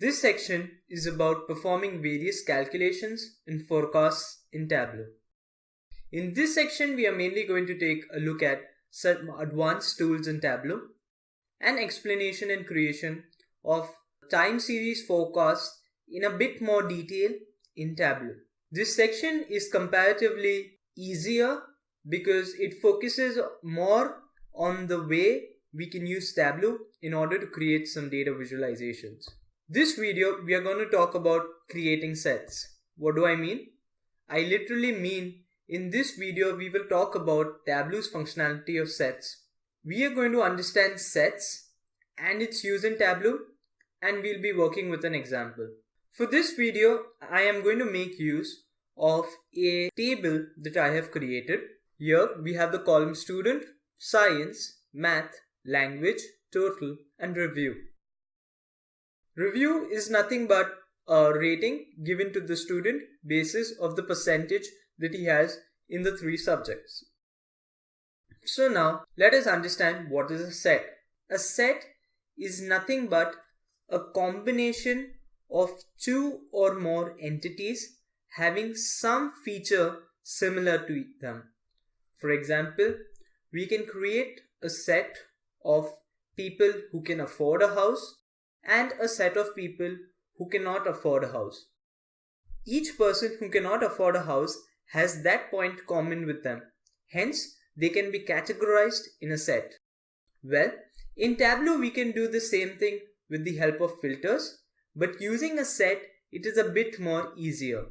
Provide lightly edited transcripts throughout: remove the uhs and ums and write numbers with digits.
This section is about performing various calculations and forecasts in Tableau. In this section, we are mainly going to take a look at some advanced tools in Tableau and explanation and creation of time series forecasts in a bit more detail in Tableau. This section is comparatively easier because it focuses more on the way we can use Tableau in order to create some data visualizations. This video, we are going to talk about creating sets. What do I mean? I literally mean in this video, we will talk about Tableau's functionality of sets. We are going to understand sets and its use in Tableau, and we'll be working with an example. For this video, I am going to make use of a table that I have created. Here we have the column student, science, math, language, total, and review. Review is nothing but a rating given to the student basis of the percentage that he has in the three subjects. So now let us understand what is a set. A set is nothing but a combination of two or more entities having some feature similar to them. For example, we can create a set of people who can afford a house and a set of people who cannot afford a house. Each person who cannot afford a house has that point common with them. Hence, they can be categorized in a set. Well, in Tableau, we can do the same thing with the help of filters, but using a set, it is a bit more easier.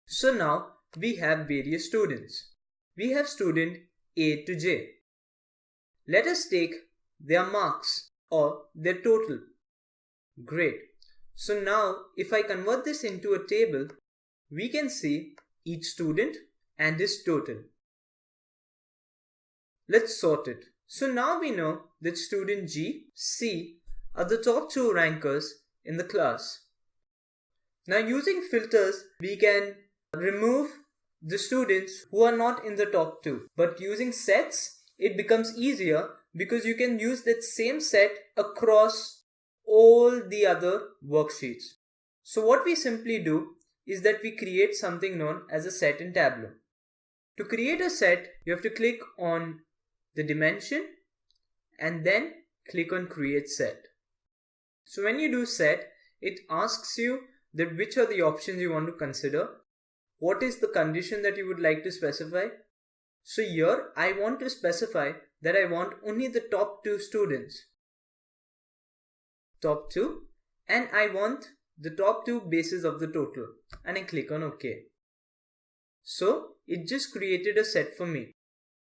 So now, we have various students. We have student A to J. Let us take their marks or their total. Great. So now, if I convert this into a table, we can see each student and his total. Let's sort it. So now we know that student G, C are the top two rankers in the class. Now using filters, we can remove the students who are not in the top two. But using sets, it becomes easier because you can use that same set across all the other worksheets. So what we simply do is that we create something known as a set in Tableau. To create a set, you have to click on the dimension and then click on create set. So when you do set, it asks you that which are the options you want to consider. What is the condition that you would like to specify? So here I want to specify that I want only the top two students. Top two, and I want the top two bases of the total, and I click on OK. So it just created a set for me.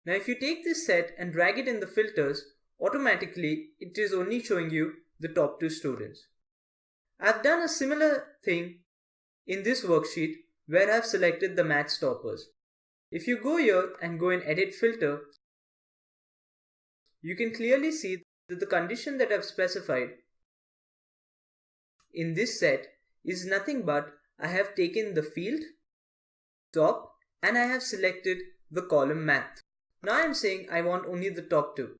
Now if you take this set and drag it in the filters, automatically it is only showing you the top two students. I've done a similar thing in this worksheet where I've selected the maths toppers. If you go here and go in edit filter, you can clearly see that the condition that I've specified in this set is nothing but I have taken the field top and I have selected the column math. Now I am saying I want only the top two.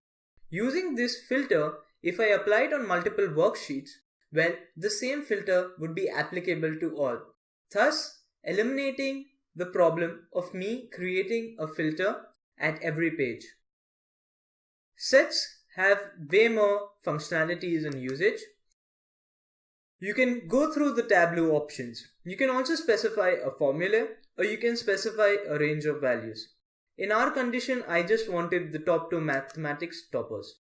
Using this filter, if I apply it on multiple worksheets, well, the same filter would be applicable to all, thus eliminating the problem of me creating a filter at every page. Sets have way more functionalities and usage. You can go through the Tableau options. You can also specify a formula or you can specify a range of values. In our condition, I just wanted the top two mathematics toppers.